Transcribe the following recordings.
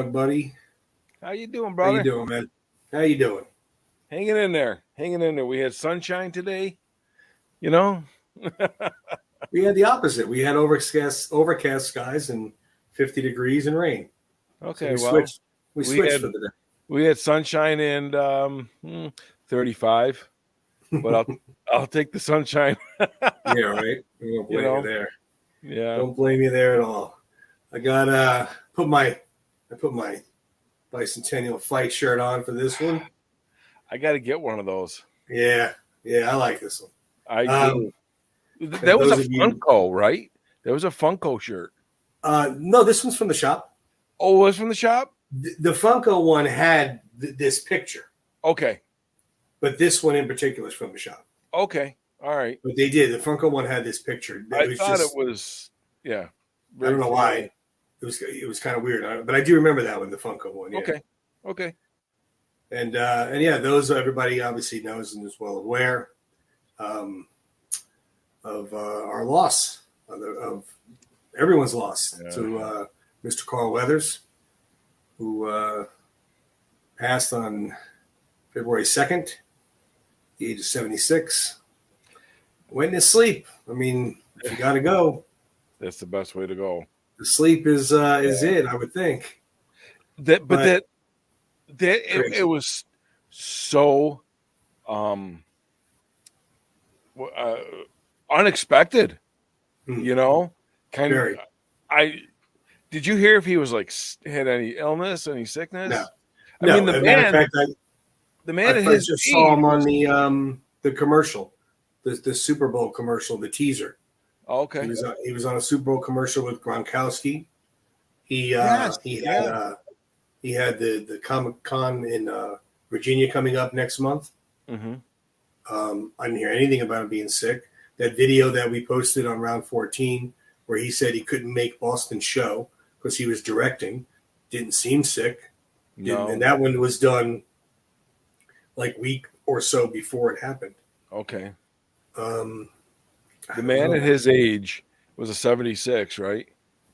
up, buddy? How you doing, How you brother? doing, man? How you doing? Hanging in there. Hanging in there. We had sunshine today, you know? We had the opposite. We had overcast skies and 50 degrees and rain. So Okay, we well, switched. We we switched had for the we had sunshine and 35, but day. I'll take the sunshine. Yeah, right. I don't You blame you know? there. Yeah. Don't blame you there at all. I got I put my bicentennial fight shirt on for this one. I got to get one of those. Yeah, yeah, I like this one. I Um, do. and There was a those of you, Funko, right? There was a Funko shirt. no, this one's from the shop. Oh, it was from the shop? The Funko one had this picture, Okay. but this one in particular is from the shop. Okay. All right. But they did. The Funko one had this picture. I thought it was, yeah. I don't know why. It was kind of weird, but I do remember that one, the Funko one. Yeah. Okay. Okay. And yeah, those everybody obviously knows and is well aware of our loss, of everyone's loss to Mr. Carl Weathers, who passed on February 2nd, the age of 76. Went in his sleep. I mean, if you got to go, That's the best way to go. the sleep is it, I would think. But it was so unexpected, you know. Kind Very. of. Did you hear if he was like had any illness, any sickness? No. I mean, the man. Fact, The man I in his just saw him on the commercial, the Super Bowl commercial, the teaser. Oh, okay. He was on a Super Bowl commercial with Gronkowski. He had the Comic-Con in Virginia coming up next month. Mm-hmm. I didn't hear anything about him being sick. That video that we posted on round 14, where he said he couldn't make Boston's show because he was directing, didn't seem sick. No. And that one was done like a week or so before it happened. Okay. The The man at his age was a 76, right?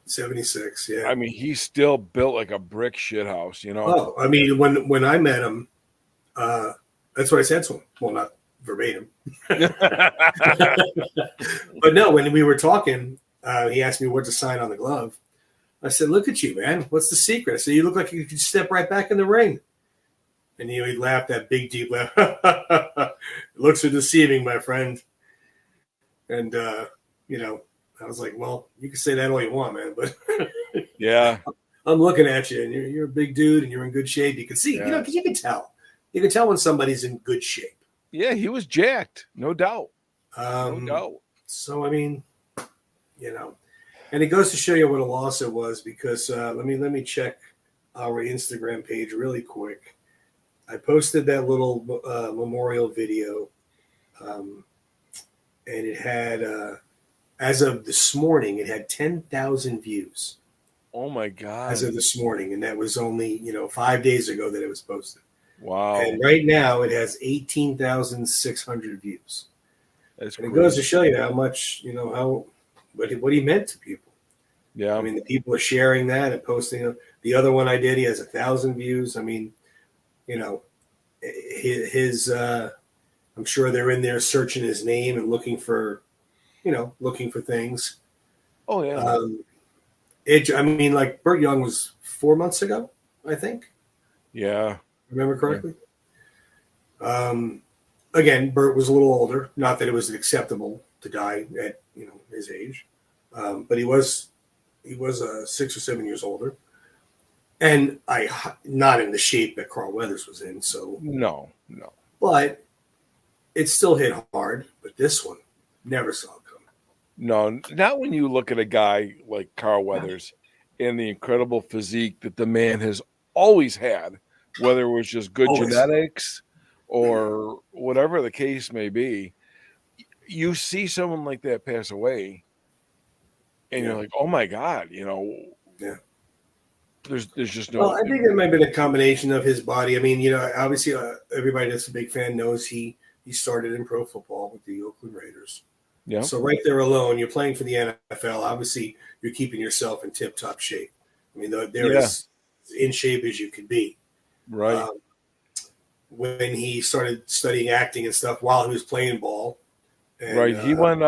76, yeah. I mean, he's still built like a brick shit house, you know? Oh, I mean, when I met him, that's what I said to him. Well, not verbatim. But no, when we were talking, he asked me what to sign on the glove. I said, look at you, man. What's the secret? I said, you look like you could step right back in the ring. And he laughed that big, deep laugh. Looks are deceiving, my friend. And, you know, I was like, well, you can say that all you want, man. But Yeah. I'm looking at you, and you're a big dude, and you're in good shape. You can see, Yeah. you know, because you can tell. You can tell when somebody's in good shape. Yeah, he was jacked, no doubt. No doubt. So, I mean, you know, and it goes to show you what a loss it was because let me check our Instagram page really quick. I posted that little memorial video, and it had, as of this morning, it had 10,000 views. Oh my God. As of this morning, and that was only 5 days ago that it was posted. Wow. And right now it has 18,600 views. That's and it crazy. goes to show you how much what he meant to people. Yeah. I mean, the people are sharing that and posting it. The other one I did, he has 1,000 views. I mean, his I'm sure they're in there searching his name and looking for things. Oh yeah. I mean, like Burt Young was 4 months ago, I think. Yeah. Remember correctly? Yeah. Again, Burt was a little older. Not that it was acceptable to die at his age, but he was 6 or 7 years older, and not in the shape that Carl Weathers was in. So no. But it still hit hard. But this one never saw it coming. No, not when you look at a guy like Carl Weathers and the incredible physique that the man has always had, whether it was just good genetics or whatever the case may be. You see someone like that pass away, and you're like, "Oh my God!" Yeah. There's just no. Well, I think it might have been a combination of his body. I mean, obviously, everybody that's a big fan knows he started in pro football with the Oakland Raiders. Yeah. So right there alone, you're playing for the NFL. Obviously, you're keeping yourself in tip-top shape. I mean, there is in shape as you could be. Right. When he started studying acting and stuff while he was playing ball. And, Right. He went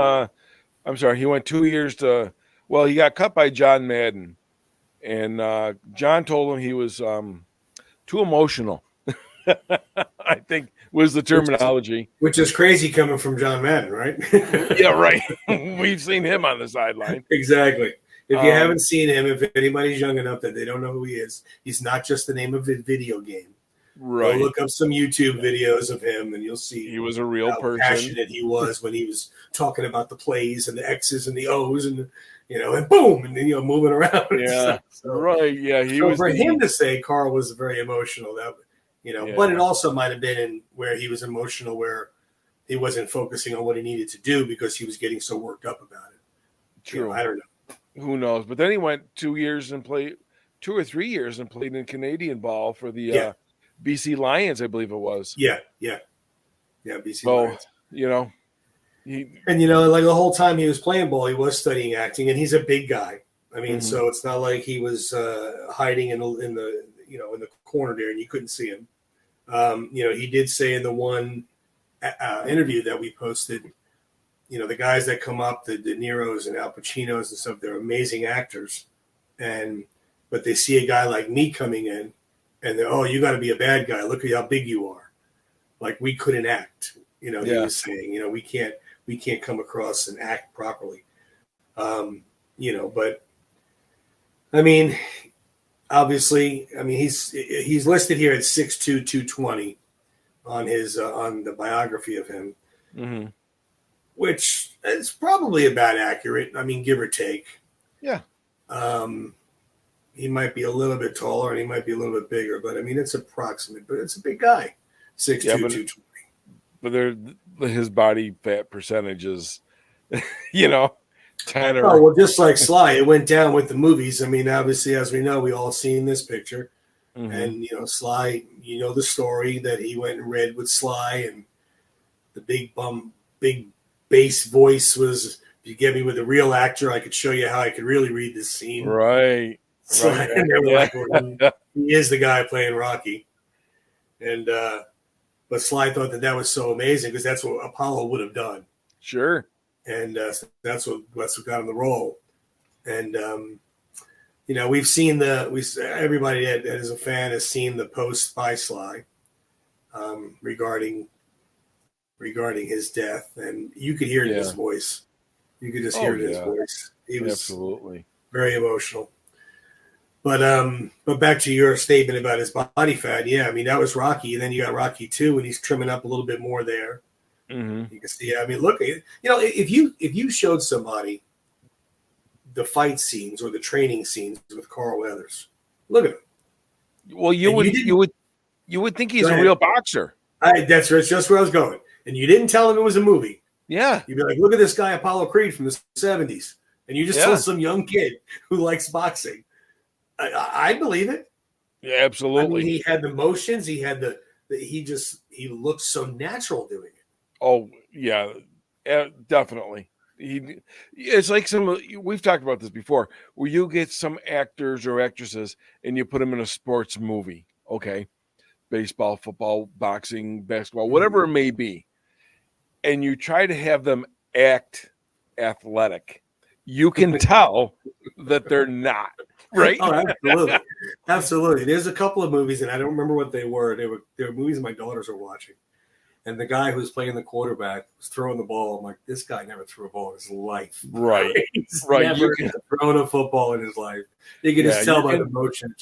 he went 2 years he got cut by John Madden. And John told him he was too emotional. I think was the terminology. Which is crazy coming from John Madden, right? Yeah, right. We've seen him on the sideline. Exactly. If you haven't seen him, if anybody's young enough that they don't know who he is, he's not just the name of a video game. Right. Go look up some YouTube videos of him, and you'll see he was a real how person. Passionate he was when he was talking about the plays and the X's and the O's, and and boom, and then moving around. Yeah. So, right. Yeah. He was for him to say Carl was very emotional. That but it also might have been in where he was emotional, where he wasn't focusing on what he needed to do because he was getting so worked up about it. True. I don't know. Who knows? But then he went 2 years and played 2 or 3 years and played in Canadian ball for the BC Lions, I believe it was. Yeah, BC Lions. And like the whole time he was playing ball, he was studying acting, and he's a big guy. I mean, so it's not like he was hiding in the corner there and you couldn't see him. He did say in the one interview that we posted, the guys that come up, the De Niros and Al Pacinos and stuff, they're amazing actors, but they see a guy like me coming in, and they're, you got to be a bad guy. Look at how big you are. Like we couldn't act. He was saying, we can't come across and act properly. But I mean, obviously, he's listed here at 6'2", 220 on his on the biography of him, which is probably about accurate. I mean, give or take. Yeah. He might be a little bit taller and he might be a little bit bigger, but I mean, it's approximate. But it's a big guy, 6'2", 220. But his body fat percentage is, 10 or. Oh, well, just like Sly, it went down with the movies. I mean, obviously, as we know, we all seen this picture. And, Sly, the story that he went and read with Sly, and the big bass voice was, if you get me with a real actor, I could show you how I could really read this scene. Right. Sly, and they were like, well, he is the guy playing Rocky. And, but Sly thought that was so amazing because that's what Apollo would have done. Sure. And that's what got him the role. And, we've seen everybody that is a fan has seen the post by Sly regarding his death. And you could hear it in his voice. You could just hear it in his voice. He was absolutely very emotional. But back to your statement about his body fat. Yeah, I mean, that was Rocky. And then you got Rocky 2, and he's trimming up a little bit more there. You can see. I mean, look, if you showed somebody the fight scenes or the training scenes with Carl Weathers, look at him. Well, you would think he's a real boxer. That's just where I was going. And you didn't tell him it was a movie. Yeah, you'd be like, look at this guy Apollo Creed from the 70s, and you just told some young kid who likes boxing. I believe it. Yeah, absolutely. I mean, he had the motions. He had he looked so natural doing it. Oh, yeah, definitely. It's like we've talked about this before, where you get some actors or actresses and you put them in a sports movie, okay? Baseball, football, boxing, basketball, whatever it may be. And you try to have them act athletic. You can tell that they're not, right? Oh, absolutely. Absolutely. There's a couple of movies, and I don't remember what they were. They were movies my daughters were watching. And the guy who was playing the quarterback was throwing the ball. I'm like, this guy never threw a ball in his life. Right. He's right. never thrown a football in his life. You can just tell by the motion.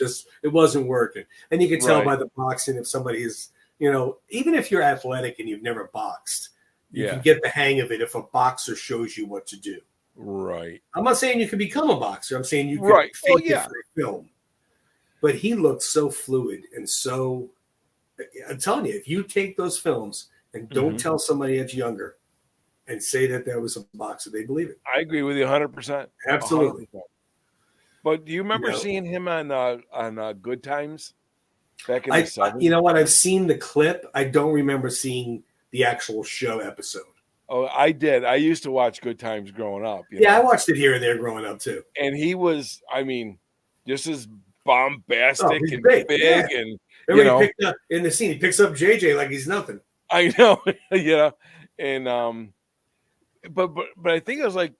It wasn't working. And you can tell by the boxing if somebody is, even if you're athletic and you've never boxed, you can get the hang of it if a boxer shows you what to do. Right. I'm not saying you can become a boxer. I'm saying you can fake it for a film. But he looked so fluid and so – I'm telling you, if you take those films – and don't tell somebody that's younger and say that was a boxer. They believe it. I agree with you 100%. Absolutely. 100%. But do you remember seeing him on Good Times back in the 70s? You know what? I've seen the clip. I don't remember seeing the actual show episode. Oh, I did. I used to watch Good Times growing up. I watched it here and there growing up too. And he was, just as bombastic he's and big. big, Yeah. and Remember he picked up in the scene. He picks up JJ like he's nothing. I know, and but I think it was like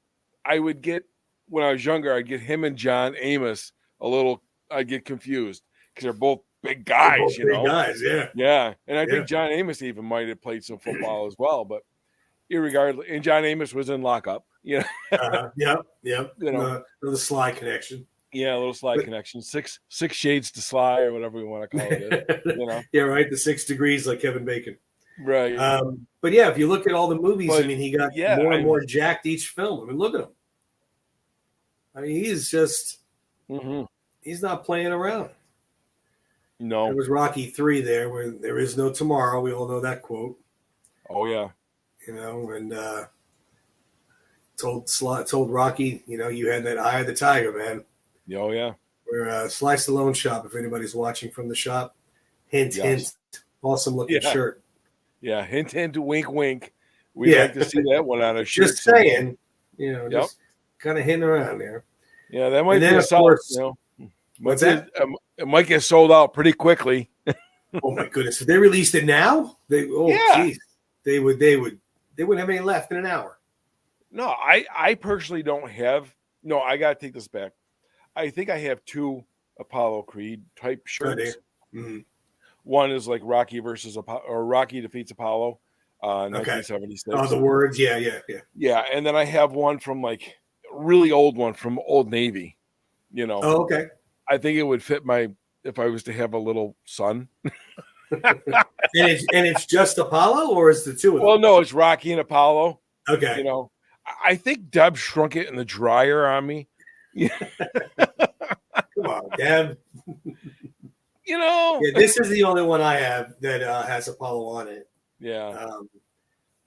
I would get when I was younger, I'd get him and John Amos a little. I'd get confused because they're both big They're guys, both big guys. Yeah. Yeah, and I Yeah. think John Amos even might have played some football as well, but irregardless, and John Amos was in lockup, Yep. The Sly connection. Yeah, a little Sly connection. Six shades to Sly, or whatever we want to call it. Yeah, right. The 6 degrees, like Kevin Bacon. Right. But yeah, if you look at all the movies, But, I mean, he got more and more jacked each film. I mean, look at him. I mean, he's just he's not playing around. No. There was Rocky 3 there, where there is no tomorrow. We all know that quote. Oh yeah. And told Rocky, you had that eye of the tiger, man. Oh yeah. We're Slice Alone shop. If anybody's watching from the shop, hint, awesome looking shirt. Yeah, hint, hint, wink, wink. We'd like to see that one on a shirt. Just saying, just kind of hinting around there. Yeah, that might be a solid. What's that? It might get sold out pretty quickly. Oh my goodness! If they released it now, geez, they wouldn't have any left in an hour. No, I personally don't have. No, I gotta take this back. I think I have 2 Apollo Creed type shirts. Mm-hmm. One is like Rocky versus Apollo, or Rocky defeats Apollo, 1976. Oh, the words, yeah. Yeah, and then I have one from like really old one from Old Navy. Oh, okay. I think it would fit if I was to have a little son. and it's just Apollo, or is the 2 of them? Well, no, it's Rocky and Apollo. Okay. I think Deb shrunk it in the dryer on me. Come on, Deb. Yeah, this is the only one I have that has Apollo on it. Yeah.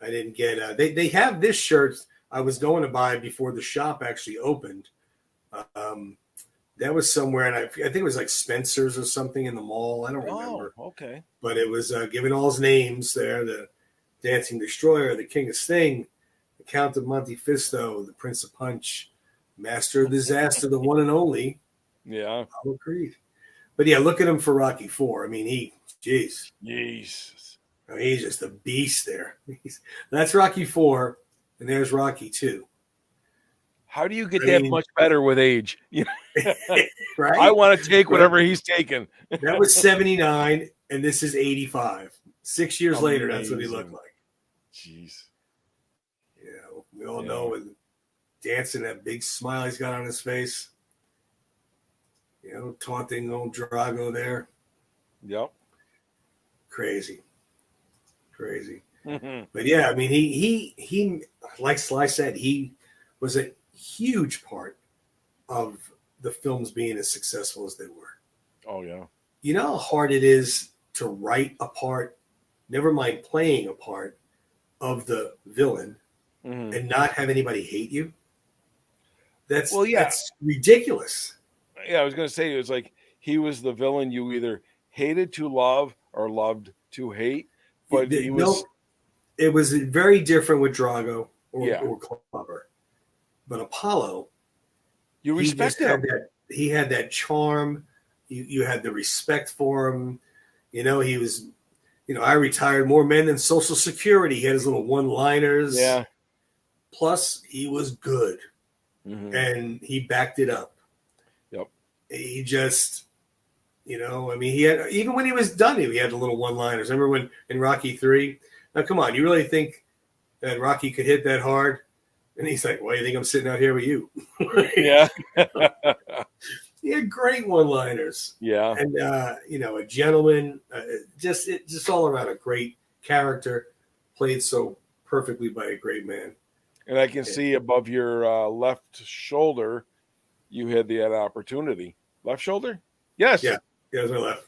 I didn't get. They have this shirt I was going to buy before the shop actually opened. That was somewhere, and I think it was like Spencer's or something in the mall. I don't remember. Oh, okay. But it was given all his names there: the Dancing Destroyer, the King of Sting, the Count of Monte Fisto, the Prince of Punch, Master of Disaster, the one and only. Yeah. Apollo Creed. But yeah, look at him for Rocky 4. I mean, Jesus. I mean, he's just a beast there. That's Rocky 4, and there's Rocky 2. How do you get much better with age? Right? I want to take whatever he's taking. That was 79, and this is 85. 6 years later, that's what he looked like. Jeez. We all know with dancing, that big smile he's got on his face. Taunting old Drago there. Yep. Crazy. But yeah, I mean, he like Sly said, he was a huge part of the films being as successful as they were. Oh yeah. You know how hard it is to write a part, never mind playing a part of the villain, and not have anybody hate you? That's ridiculous. Yeah, I was going to say, it was like he was the villain you either hated to love or loved to hate. But it was very different with Drago or Clubber. But Apollo, you respect him. He had that charm. You had the respect for him. He was, I retired more men than Social Security. He had his little one-liners. Yeah. Plus, he was good. And he backed it up. Yep. He just, he had, even when he was done, he had the little one-liners. Remember when in Rocky 3? Now, come on, you really think that Rocky could hit that hard? And he's like, why do you think I'm sitting out here with you? Yeah. He had great one-liners. Yeah. And, a gentleman, just all around a great character, played so perfectly by a great man. And I can see above your left shoulder, you had the opportunity. Left shoulder? Yes. Yeah, it was my left.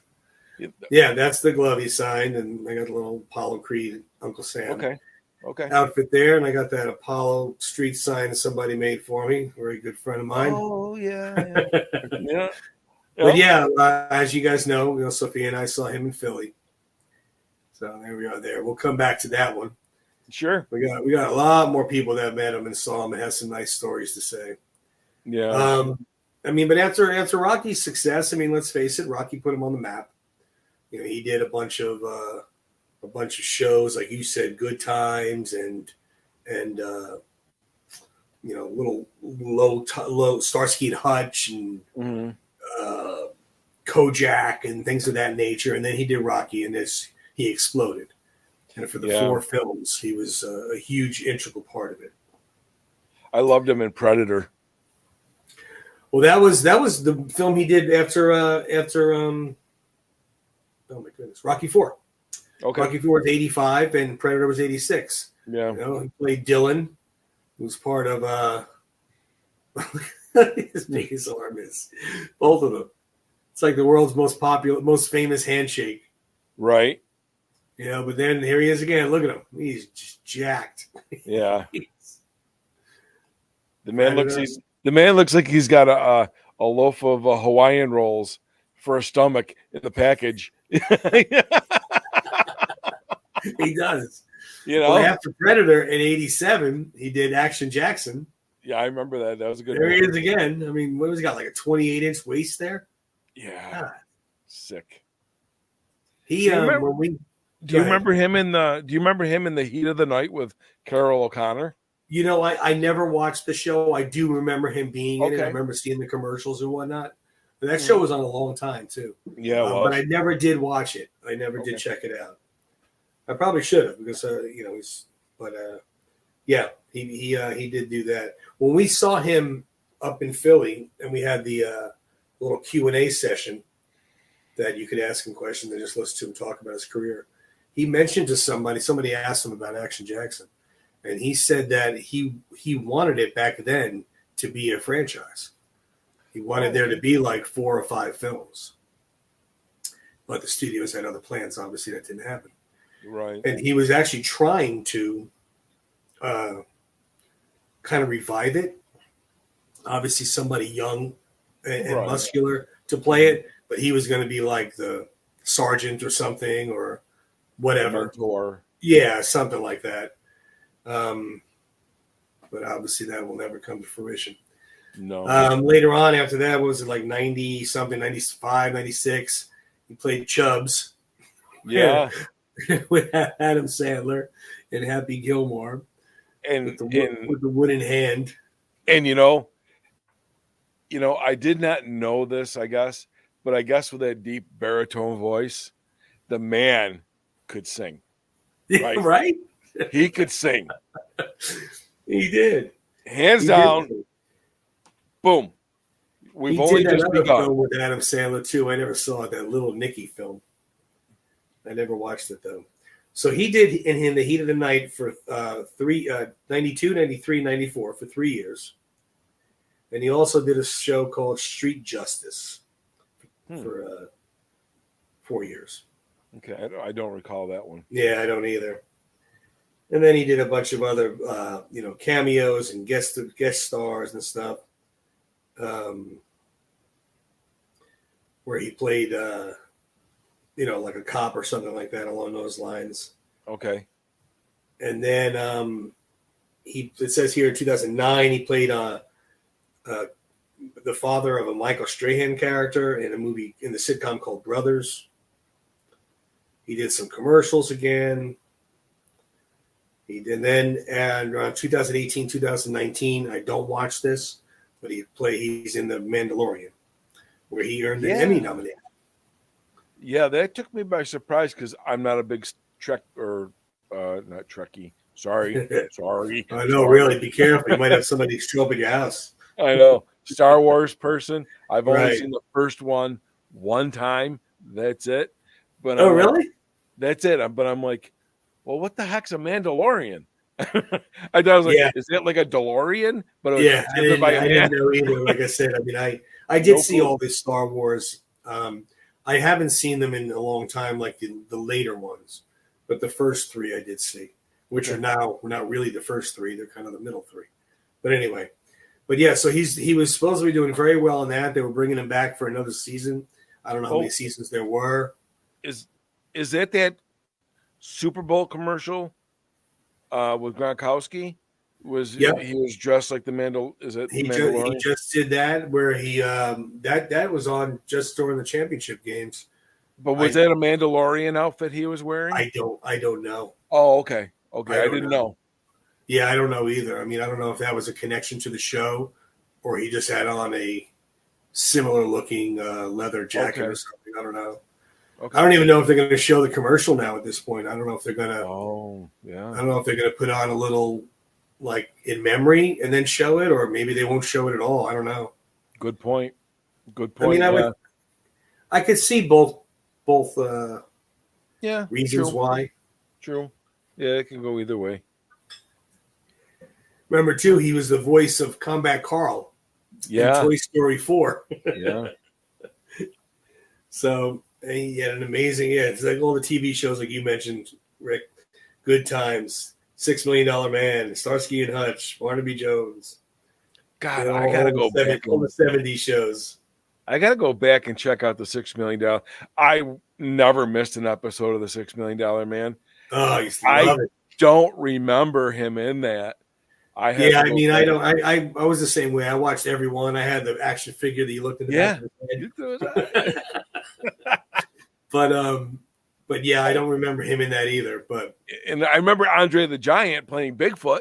Yeah, that's the glove he signed, and I got the little Apollo Creed Uncle Sam outfit there, and I got that Apollo Street sign that somebody made for me, a very good friend of mine. Oh, yeah. Yeah. But yeah, as you guys know, Sophia and I saw him in Philly. So there we are there. We'll come back to that one. Sure. We got a lot more people that met him and saw him and have some nice stories to say. Yeah. I mean, but after Rocky's success, I mean, let's face it, Rocky put him on the map. You know, he did a bunch of shows, like you said, Good Times and you know, little low Starsky and Hutch and Mm-hmm. Kojak and things of that nature. And then he did Rocky, and he exploded. And for the 4 films, he was a huge integral part of it. I loved him in Predator. Well, that was the film he did after oh my goodness, Rocky 4. Okay. Rocky 4 was 85 and Predator was 86. Yeah. You know, he played Dylan, who was part of his biggest arm is both of them. It's like the world's most famous handshake. Right. You know, but then here he is again. Look at him. He's just jacked. Yeah. The man looks like he's got a loaf of Hawaiian rolls for a stomach in the package. He does. You know, well, after Predator in '87, he did Action Jackson. Yeah, I remember that. That was a good. There he is again. I mean, what was he got? Like a 28-inch waist there. Yeah, God. Sick. He do you remember him in the Heat of the Night with Carol O'Connor? You know, I never watched the show. I do remember him being in it. I remember seeing the commercials and whatnot. But that show was on a long time too. Yeah, but I never did watch it. I never did check it out. I probably should have because you know yeah, he did do that. When we saw him up in Philly and we had the little Q&A session that you could ask him questions and just listen to him talk about his career. He mentioned to somebody asked him about Action Jackson, and he said that he wanted it back then to be a franchise. He wanted there to be like 4 or 5 films. But the studios had other plans. Obviously, that didn't happen. Right. And he was actually trying to kind of revive it. Obviously, somebody young and muscular to play it, but he was going to be like the sergeant or something or whatever. Mentor. Yeah, something like that. But obviously, that will never come to fruition. No. Later on, after that, what was it like 90-something, 95, 96? He played Chubbs. Yeah. With Adam Sandler and Happy Gilmore. And with the wooden hand. And you know, I did not know this, I guess, but I guess with that deep baritone voice, the man could sing. Right? Right? He could sing. He did. Hands down. Boom. We've only just begun. Film with Adam Sandler too. I never saw it, that Little Nicky film. I never watched it though. So he did in the Heat of the Night for 92, 93, 94 for 3 years. And he also did a show called Street Justice for 4 years. Okay, I don't recall that one. Yeah, I don't either. And then he did a bunch of other, cameos and guest stars and stuff, where he played, like a cop or something like that along those lines. Okay. And then it says here in 2009 he played the father of a Michael Strahan character in the sitcom called Brothers. He did some commercials again. And around 2018, 2019, I don't watch this, but he's in The Mandalorian, where he earned an Emmy nomination. Yeah, that took me by surprise because I'm not a big Trek or not Trekkie. Sorry. I know, really. Be careful. You might have somebody show up at your house. I know. Star Wars person. I've only seen the first one time. That's it. But really? That's it. But I'm like, well, what the heck's a Mandalorian? I was like, is it like a DeLorean? But I didn't know either. Like I said, I mean, I did see all this Star Wars. I haven't seen them in a long time, like the later ones, but the first 3 I did see, which are now not really the first 3; they're kind of the middle 3. But anyway, so he was supposed to be doing very well in that. They were bringing him back for another season. I don't know how many seasons there were. Is that Super Bowl commercial with Gronkowski Yep. he was dressed like the Is it the He Mandalorian? just did that where he that was on just during the championship games. But was I that a Mandalorian outfit he was wearing? I don't know. Oh, okay. Okay. I I don't didn't know. know. Yeah, I don't know either. I mean, I don't know if that was a connection to the show or he just had on a similar looking leather jacket Okay. or something. I don't know. I Okay. don't even know if they're going to show the commercial now at this point. I don't know if they're going to. Oh, I yeah. don't know if they're going to put on a little like in memory and then show it, or maybe they won't show it at all. I don't know. Good point. Good I mean, point. Yeah. I could see both Yeah. reasons True. why. True. Yeah, it can go either way. Remember too, he was the voice of Combat Carl in Yeah. Toy Story 4. Yeah. So he had an amazing, it's like all the TV shows like you mentioned, Rick. Good Times, $6 Million Man, Starsky and Hutch, Barnaby Jones. God, I gotta go back. All the 70s shows. I gotta go back and check out the $6 million. I never missed an episode of the $6 Million Man. Oh, I used to I love it. don't remember him in that. I have Yeah, to I go mean, back. I was the same way. I watched every one. I had the action figure that you looked in the back of his head. But yeah, I don't remember him in that either. But And I remember Andre the Giant playing Bigfoot.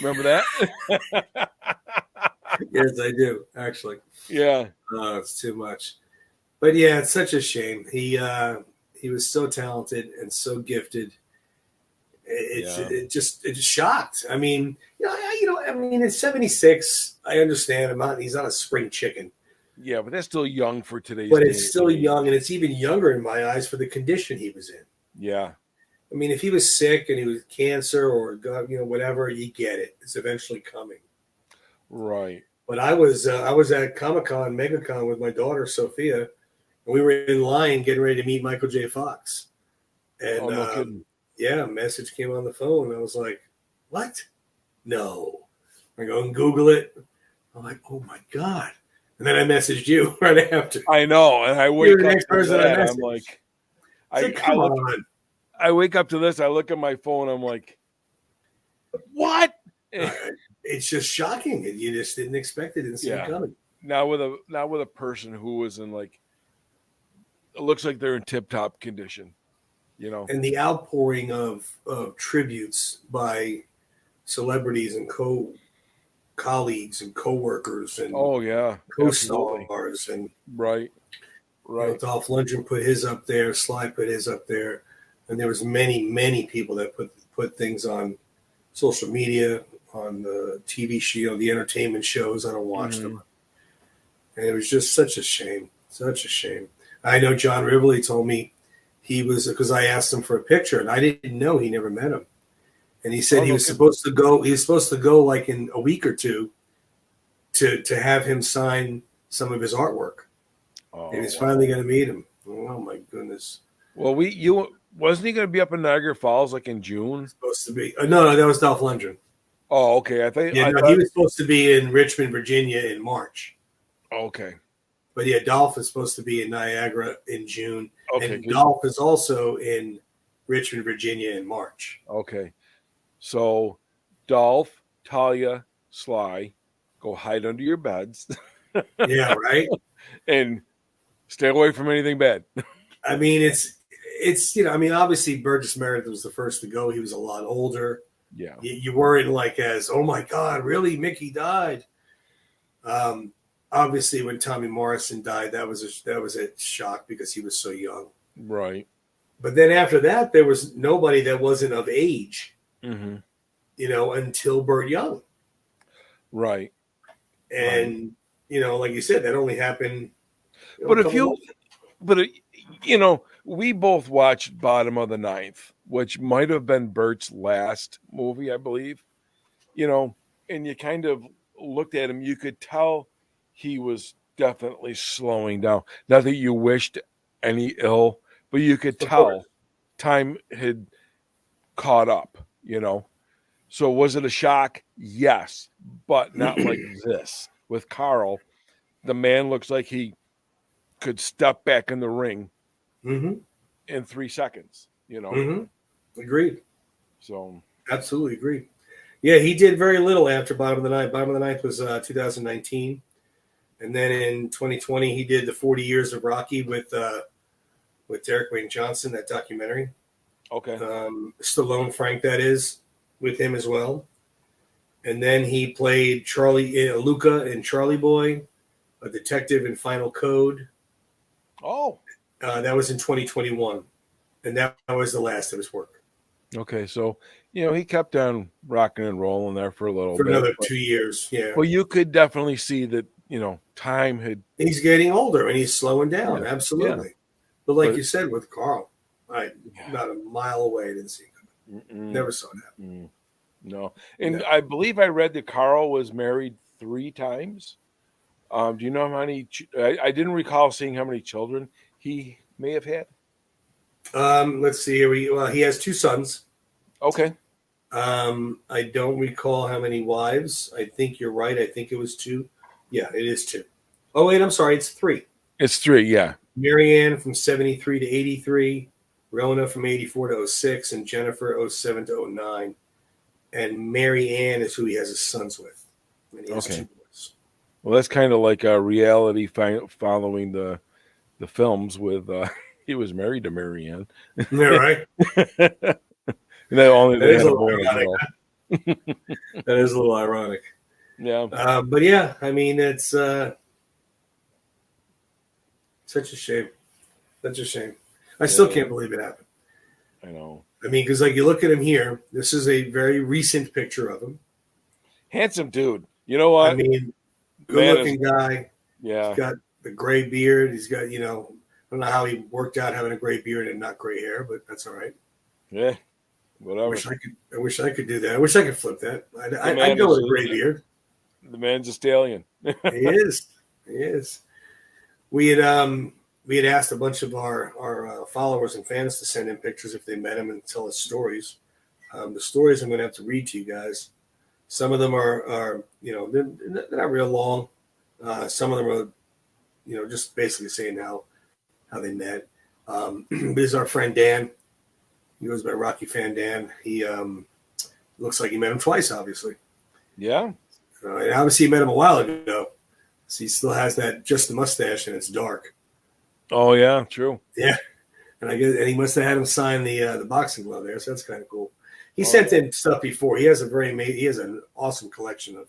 Remember that? yes, I do actually. Yeah. Oh, it's too much. But yeah, it's such a shame. He was so talented and so gifted. It just shocked. I mean, I mean, in '76, I understand he's not a spring chicken. Yeah, but that's still young for today's. But it's still young, and it's even younger in my eyes for the condition he was in. Yeah. I mean, if he was sick and he was cancer or whatever, you get it. It's eventually coming. Right. But I was at Comic-Con, MegaCon with my daughter Sophia, and we were in line getting ready to meet Michael J. Fox. And no kidding. Yeah, a message came on the phone. I was like, "What? No." I go and Google it. I'm like, "Oh my God." And then I messaged you right after. I know, and I wake up to that. I'm like, come on. I wake up to this. I look at my phone. I'm like, what? It's just shocking. You just didn't expect it. Didn't see it coming. Now with a person who was in it looks like they're in tip-top condition, And the outpouring of tributes by celebrities and colleagues and co-workers and co-stars and right. Dolph Lundgren put his up there, Sly put his up there, and there was many people that put things on social media, on the TV show, the entertainment shows. I don't watch them, and it was just such a shame. I know John Rivoli told me he was, because I asked him for a picture, and I didn't know he never met him. And he said he was supposed to go. He was supposed to go like in a week or two to have him sign some of his artwork. And he's finally going to meet him. Oh my goodness! Well, wasn't he going to be up in Niagara Falls like in June? Supposed to be. No, that was Dolph Lundgren. Oh, okay. I thought he was supposed to be in Richmond, Virginia, in March. Okay. But yeah, Dolph is supposed to be in Niagara in June, and good. Dolph is also in Richmond, Virginia, in March. Okay. So, Dolph, Talia, Sly, go hide under your beds. Yeah, right. And stay away from anything bad. I mean, it's I mean, obviously Burgess Meredith was the first to go. He was a lot older. Yeah. You weren't like oh my God, really? Mickey died. Obviously, when Tommy Morrison died, that was a shock because he was so young. Right. But then after that, there was nobody that wasn't of age. Until Burt Young. Right. And, like you said, that only happened. We both watched Bottom of the Ninth, which might have been Burt's last movie, I believe, and you kind of looked at him, you could tell he was definitely slowing down. Not that you wished any ill, but you could tell time had caught up, So was it a shock? Yes, but not like this. With Carl, the man looks like he could step back in the ring in 3 seconds, Agreed. So absolutely agreed. Yeah, he did very little after Bottom of the Ninth. Bottom of the Ninth was 2019, and then in 2020 he did the 40 Years of Rocky with Derek Wayne Johnson, that documentary. Okay. Stallone Frank, that is, with him as well. And then he played Charlie Luca in Charlie Boy, a detective in Final Code. Oh. That was in 2021, and that was the last of his work. Okay, so he kept on rocking and rolling there for a little For bit. another 2 years. Yeah. Well, you could definitely see that time had. He's getting older and he's slowing down. Yeah, Absolutely. yeah. But like you said with Carl, Yeah. not a mile away, I didn't see him. Never saw that. No, and I believe I read that Carl was married 3 times. Do you know how many? I didn't recall seeing how many children he may have had. Let's see here. He has 2 sons. Okay. I don't recall how many wives. I think you're right. I think it was 2. Yeah, it is 2. Oh wait, I'm sorry. It's 3. It's 3. Yeah. Marianne from 73 to 83, Rona from 84 to 06, and Jennifer 07 to 09. And Mary Ann is who he has his sons with. And he has 2 boys. Well, that's kind of like a reality following the films with he was married to Mary Ann. Yeah, right. That is a little ironic. That is a little ironic. Yeah. But yeah, I mean, it's such a shame. Such a shame. I still can't believe it happened. I know. I mean, because like you look at him here, this is a very recent picture of him. Handsome dude. You know what? I mean, good-looking guy. Yeah. He's got the gray beard. He's got, I don't know how he worked out having a gray beard and not gray hair, but that's all right. Yeah. Whatever. I wish I could do that. I wish I could flip that. I'd go with a gray beard. The man's a stallion. He is. He is. We had asked a bunch of our followers and fans to send in pictures if they met him and tell us stories. The stories I'm going to have to read to you guys. Some of them are they're not real long. Some of them are, just basically saying how they met. This is our friend Dan. He goes by Rocky Fan Dan. He looks like he met him twice, obviously. Yeah. And obviously he met him a while ago. So he still has just the mustache and it's dark. Oh yeah, true. Yeah, and he must have had him sign the boxing glove there, so that's kind of cool. He sent in stuff before. He has an awesome collection of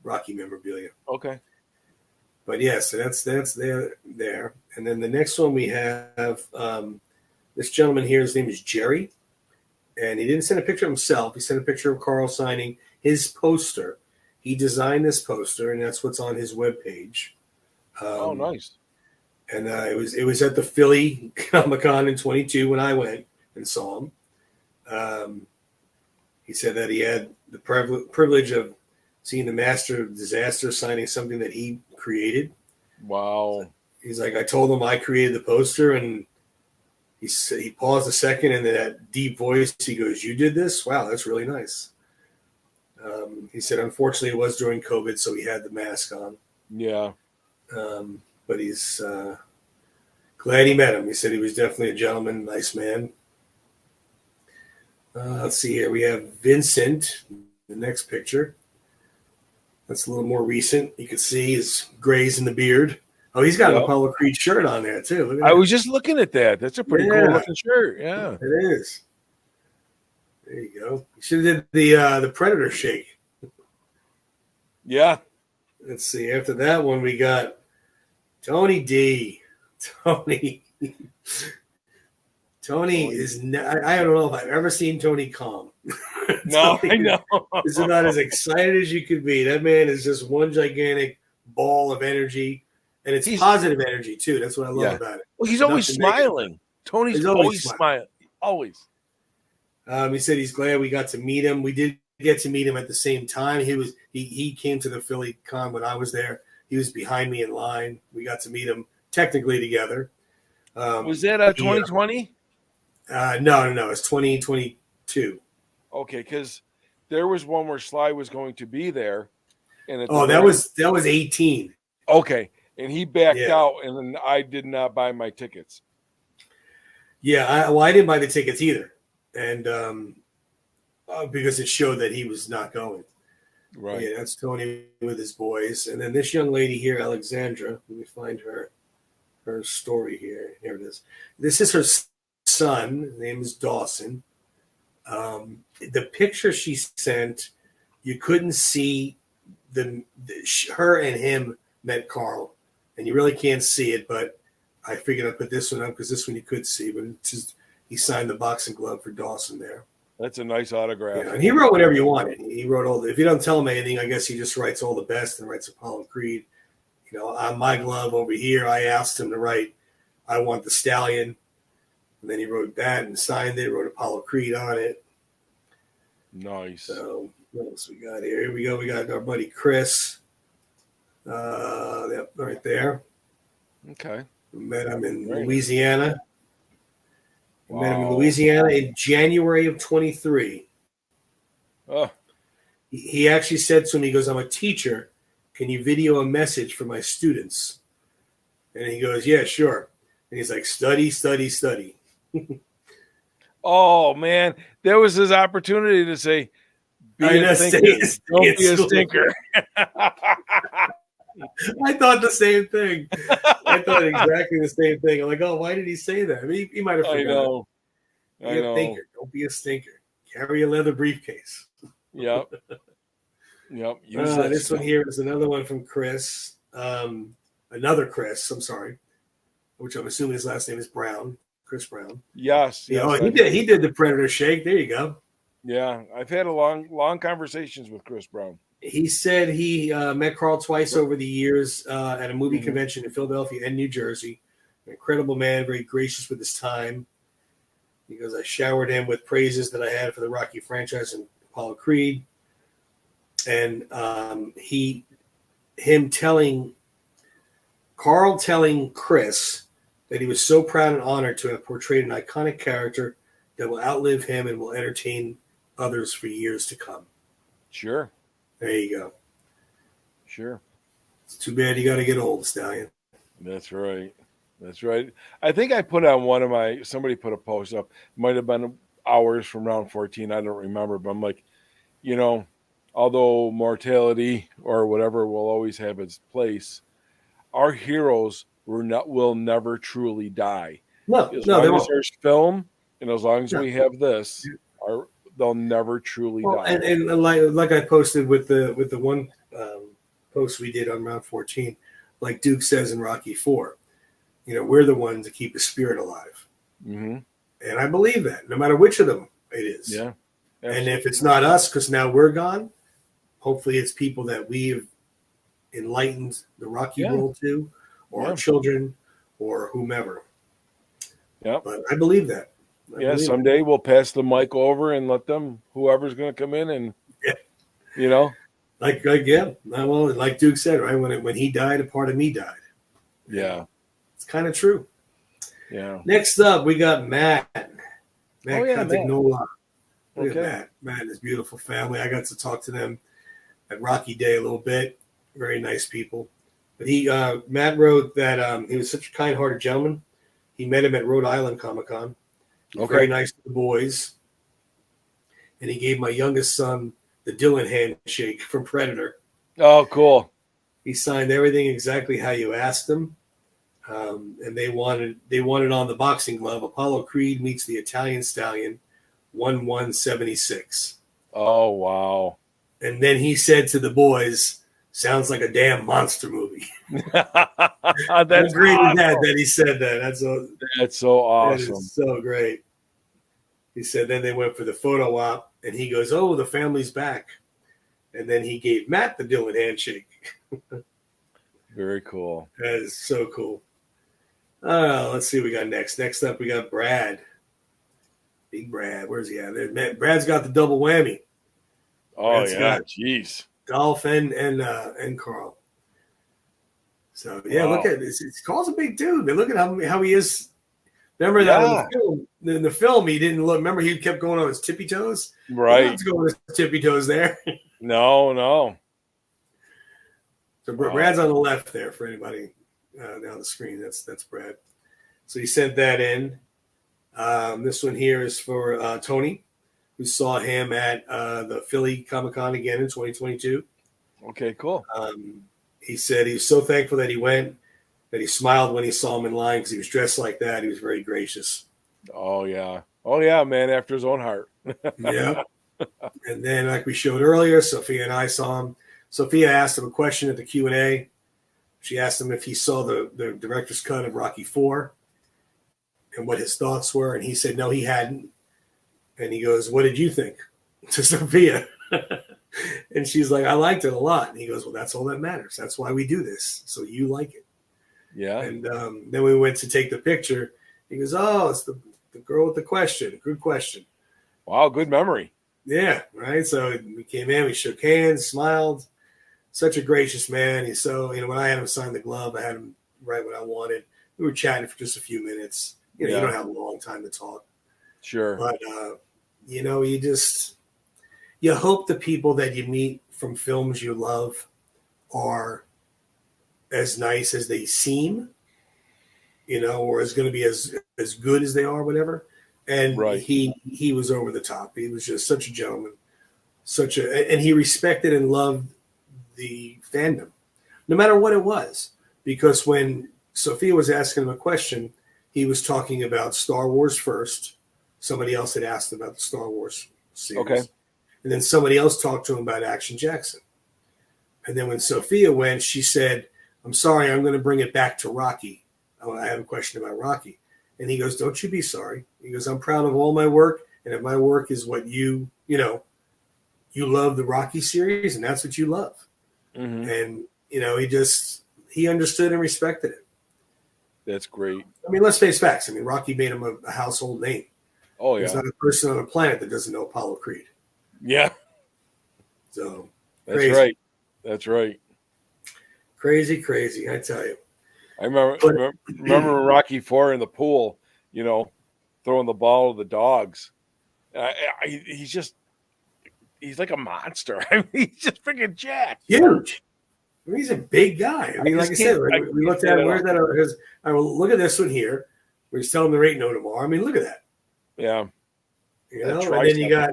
Rocky memorabilia. Okay. But yeah, so that's there, and then the next one we have this gentleman here. His name is Jerry, and he didn't send a picture of himself. He sent a picture of Carl signing his poster. He designed this poster, and that's what's on his webpage. Oh, nice. And it was at the Philly Comic-Con in 22 when I went and saw him. He said that he had the privilege of seeing the master of disaster signing something that he created. Wow. He's like, I told him I created the poster, and he paused a second, and in that deep voice, he goes, "You did this? Wow, that's really nice." He said, unfortunately, it was during COVID, so he had the mask on. Yeah. But he's glad he met him. He said he was definitely a gentleman, nice man. Let's see here. We have Vincent, the next picture. That's a little more recent. You can see his grays in the beard. Oh, he's got an Apollo Creed shirt on there, too. Look at that. I was just looking at that. That's a pretty cool looking shirt. Yeah. It is. There you go. You should have did the Predator shake. Yeah. Let's see. After that one, we got Tony D. Tony is. I don't know if I've ever seen Tony calm. No, I know. Is about as excited as you could be. That man is just one gigantic ball of energy, and it's positive energy too. That's what I love about it. Well, he's always smiling. Tony's always smiling. Always. He said he's glad we got to meet him. We did get to meet him at the same time. He came to the Philly Con when I was there. He was behind me in line. We got to meet him technically together. Was that 2020? No. It's 2022. Okay, because there was one where Sly was going to be there. And that was 18. Okay, and he backed out, and then I did not buy my tickets. Yeah, I didn't buy the tickets either. And because it showed that he was not going. Right. Yeah, that's Tony with his boys. And then this young lady here, Alexandra, let me find her story here. Here it is. This is her son. His name is Dawson. The picture she sent, you couldn't see her and him met Carl, and you really can't see it. But I figured I'd put this one up because this one you could see. But it's just, he signed the boxing glove for Dawson there. That's a nice autograph. Yeah, and he wrote whatever you wanted. He wrote all the. If you don't tell him anything, I guess he just writes all the best and writes Apollo Creed. You know, on my glove over here, I asked him to write, "I want the stallion," and then he wrote that and signed it. Wrote Apollo Creed on it. Nice. So what else we got here? Here we go. We got our buddy Chris. Yep, right there. Okay. We met him in Great. Louisiana. Wow. Met him in Louisiana in January of 23. Oh, He actually said to me, he goes, "I'm a teacher. Can you video a message for my students?" And he goes, "Yeah, sure." And he's like, "Study, study, study." oh man, there was his opportunity to say, "Be a thinker, don't be a stinker." I thought the same thing. I thought exactly the same thing. I'm like, oh, why did he say that? I mean, he might have forgotten. I know. Be a thinker. Don't be a stinker. Carry a leather briefcase. Yep. Yep. This one here is another one from Chris. Another Chris, I'm sorry, which I'm assuming his last name is Brown. Chris Brown. Yes. Yeah, he did the Predator shake. There you go. Yeah. I've had long conversations with Chris Brown. He said he met Carl twice over the years at a movie convention in Philadelphia and New Jersey. An incredible man, very gracious with his time. He goes, I showered him with praises that I had for the Rocky franchise and Apollo Creed. And Carl telling Chris that he was so proud and honored to have portrayed an iconic character that will outlive him and will entertain others for years to come. Sure. There you go. Sure. It's too bad you got to get old, Stallion. That's right. That's right. I think I put on somebody put a post up. Might have been hours from round 14. I don't remember, but I'm like, although mortality or whatever will always have its place, our heroes will never truly die. No, as they long as won't. there's film and as long as we have this, they'll never truly die. And like I posted with the one post we did on round 14, like Duke says in Rocky 4, we're the ones that keep the spirit alive. Mm-hmm. And I believe that, no matter which of them it is. Yeah. Absolutely. And if it's not us, because now we're gone, hopefully it's people that we have enlightened the Rocky world to, or our children, or whomever. Yeah. But I believe that. Someday we'll pass the mic over and let them, whoever's going to come in and, like Duke said, right? When he died, a part of me died. Yeah. It's kind of true. Yeah. Next up, we got Matt. Matt Cantignola. Look Okay. at Matt. Matt and his beautiful family. I got to talk to them at Rocky Day a little bit. Very nice people. But Matt wrote that he was such a kind-hearted gentleman. He met him at Rhode Island Comic-Con. Very nice to the boys. And he gave my youngest son the Dylan handshake from Predator. Oh, cool. He signed everything exactly how you asked him. And they wanted on the boxing glove, Apollo Creed meets the Italian Stallion, 1/176. Oh, wow. And then he said to the boys, sounds like a damn monster movie. That's great awesome. That he said that. That's so awesome. That is so great. He said then they went for the photo op, and he goes, oh, the family's back. And then he gave Matt the Dylan handshake. Very cool. That is so cool. Let's see what we got next. Next up, we got Brad. Big Brad. Where's he at? Brad's got the double whammy. Oh, Brad's jeez. Dolph and Carl. So look at this. Carl's a big dude. Man, look at how he is. Remember that in the film he didn't look. Remember he kept going on his tippy toes. Right. He was going on his tippy toes there. No. So Brad's on the left there for anybody down the screen. That's Brad. So he sent that in. This one here is for Tony. who saw him at the Philly Comic-Con again in 2022. Okay, cool. He said he was so thankful that he went, that he smiled when he saw him in line because he was dressed like that. He was very gracious. Oh yeah, man, after his own heart. Yeah. And then, like we showed earlier, Sophia and I saw him. Sophia asked him a question at the Q&A. She asked him if he saw the director's cut of Rocky IV and what his thoughts were. And he said, no, he hadn't. And he goes, what did you think? To Sophia. And she's like, I liked it a lot. And he goes, well, that's all that matters. That's why we do this. So you like it. Yeah. And then we went to take the picture. He goes, oh, it's the girl with the question. Good question. Wow, good memory. Yeah, right. So we came in, we shook hands, smiled. Such a gracious man. He's so, when I had him sign the glove, I had him write what I wanted. We were chatting for just a few minutes. You don't have a long time to talk. Sure. But, you hope the people that you meet from films you love are as nice as they seem, or is going to be as good as they are, whatever. And right. he was over the top. He was just such a gentleman, and he respected and loved the fandom, no matter what it was. Because when Sophia was asking him a question, he was talking about Star Wars first. Somebody else had asked about the Star Wars series. Okay. And then somebody else talked to him about Action Jackson. And then when Sophia went, she said, I'm sorry, I'm going to bring it back to Rocky. I have a question about Rocky. And he goes, don't you be sorry. He goes, I'm proud of all my work. And if my work is what you love the Rocky series, and that's what you love. Mm-hmm. And, he understood and respected it. That's great. I mean, let's face facts. I mean, Rocky made him a household name. Oh, yeah. There's not a person on the planet that doesn't know Apollo Creed. Yeah. So that's crazy. right. That's right. Crazy, I tell you. I remember Rocky IV in the pool, throwing the ball to the dogs. He's like a monster. I mean, he's just freaking jacked. Huge. I mean, he's a big guy. I mean, like I said, we looked at where's that? I will look at this one here. We're just telling him there ain't no tomorrow. I mean, look at that. Yeah. And then you got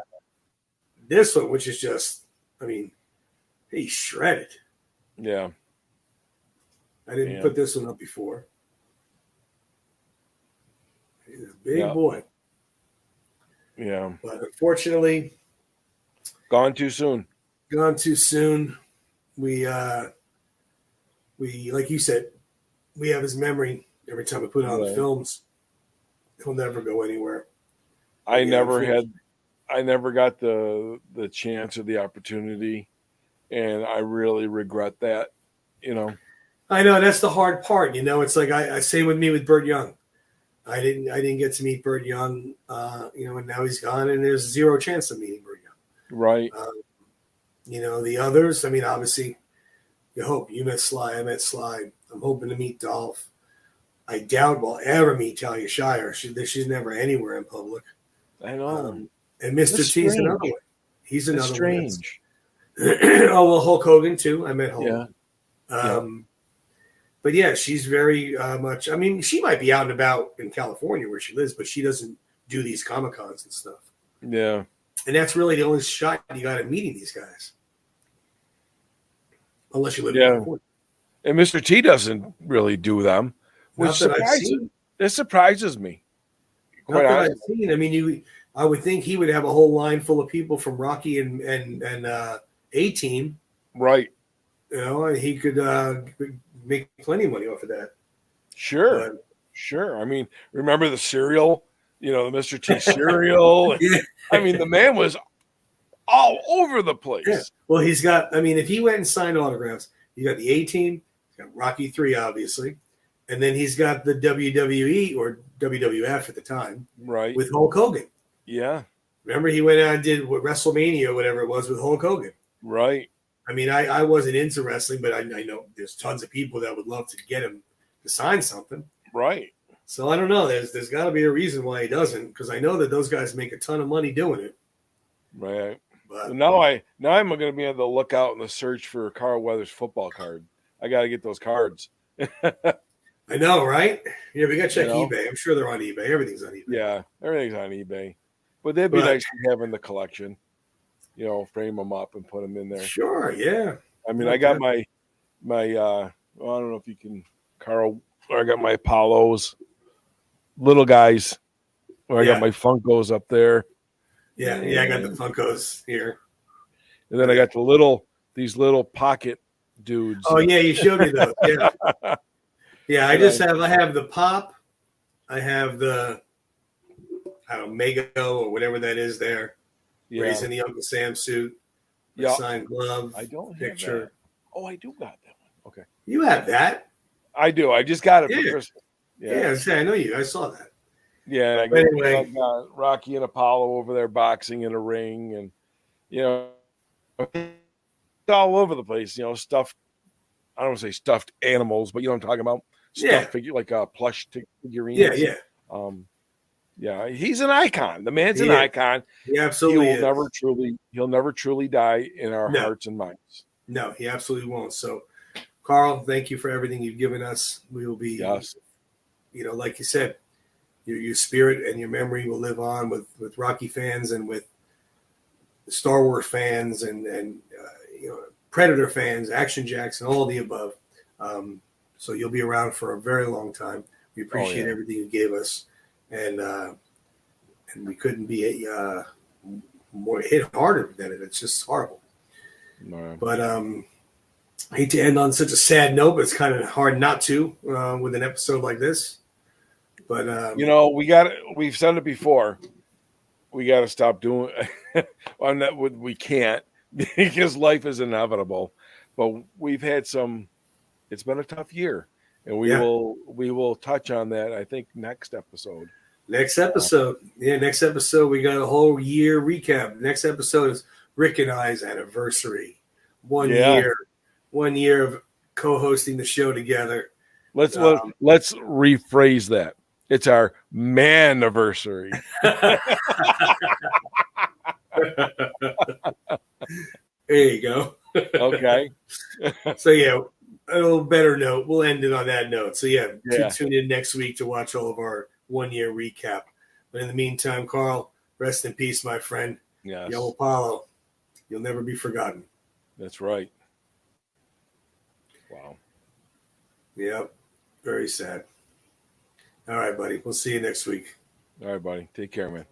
this one, which is just, I mean, he's shredded. Yeah. I didn't put this one up before. He's a big boy. Yeah. But unfortunately, gone too soon. We like you said, we have his memory every time we put on the films. He'll never go anywhere. I never got the chance or the opportunity, and I really regret that. I know that's the hard part. It's like I say with me with Burt Young. I didn't get to meet Burt Young, and now he's gone, and there's zero chance of meeting Burt Young. Right. The others. I mean, obviously, you hope. You met Sly. I met Sly. I'm hoping to meet Dolph. I doubt we'll ever meet Talia Shire. She's never anywhere in public. I know. And Mr. T's another one. He's another strange. one. Oh, well, Hulk Hogan, too. I met Hulk. Yeah. But, yeah, she's very much – I mean, she might be out and about in California where she lives, but she doesn't do these Comic-Cons and stuff. Yeah. And that's really the only shot you got at meeting these guys. Unless you live in California. And Mr. T doesn't really do them. Not that I've seen. It surprises me. Not that I've seen. I mean, I would think he would have a whole line full of people from Rocky and A-Team. Right. He could make plenty of money off of that. Sure. Sure. I mean, remember the cereal? The Mr. T cereal? Yeah. I mean, the man was all over the place. Yeah. Well, he's got, I mean, if he went and signed autographs, you got the A-Team, he's got Rocky III, obviously. And then he's got the WWE or WWF at the time, right, with Hulk Hogan. Yeah. Remember he went out and did WrestleMania or whatever it was with Hulk Hogan. Right. I mean, I wasn't into wrestling, but I know there's tons of people that would love to get him to sign something. Right. So I don't know. There's got to be a reason why he doesn't, because I know that those guys make a ton of money doing it. Right. But now I'm going to be on the lookout in the search for Carl Weathers football card. I got to get those cards. I know, right? Yeah, we got to check eBay. I'm sure they're on eBay. Everything's on eBay. Yeah, everything's on eBay. But that'd be nice to have in the collection. Frame them up and put them in there. Sure, yeah. I mean, I got my I don't know if you can, Carl. I got my Apollos, little guys. Or I got my Funkos up there. Yeah, I got the Funkos here. And then I got these little pocket dudes. Oh yeah, you showed me those. Yeah, yeah. I have the Pop. I have the Mego or whatever that is there. Yeah. Where he's in the Uncle Sam suit. Yeah. Signed glove. I don't picture. Have that. Oh, I do got that one. Okay. You have that? I do. I just got it for Christmas. Yeah, I know you. I saw that. Yeah, I got Rocky and Apollo over there boxing in a ring, and it's all over the place. Stuffed. I don't want to say stuffed animals, but you know what I'm talking about. Stuffed figure, like plush figurines. Yeah. Yeah, he's an icon. The man's an icon. He absolutely he'll never truly die in our hearts and minds. No, he absolutely won't. So, Carl, thank you for everything you've given us. We will be, like you said, your spirit and your memory will live on with Rocky fans and with Star Wars fans and Predator fans, Action Jacks, and all the above. So you'll be around for a very long time. We appreciate everything you gave us, and we couldn't be more hit harder than it. It's just horrible. Right. But I hate to end on such a sad note, but it's kind of hard not to with an episode like this. But we've said it before. We got to stop doing. We can't because life is inevitable. But we've had some. It's been a tough year, and we will touch on that. I think next episode. Next episode we got a whole year recap. Next episode is Rick and I's anniversary. 1 year of co-hosting the show together. Let's rephrase that. It's our man-anniversary. There you go. Okay. So a little better note. We'll end it on that note. So tune in next week to watch all of our 1 year recap. But in the meantime, Carl, rest in peace, my friend. Yes. Yo Apollo, you'll never be forgotten. That's right. Wow. Yep. Very sad. All right, buddy. We'll see you next week. All right, buddy. Take care, man.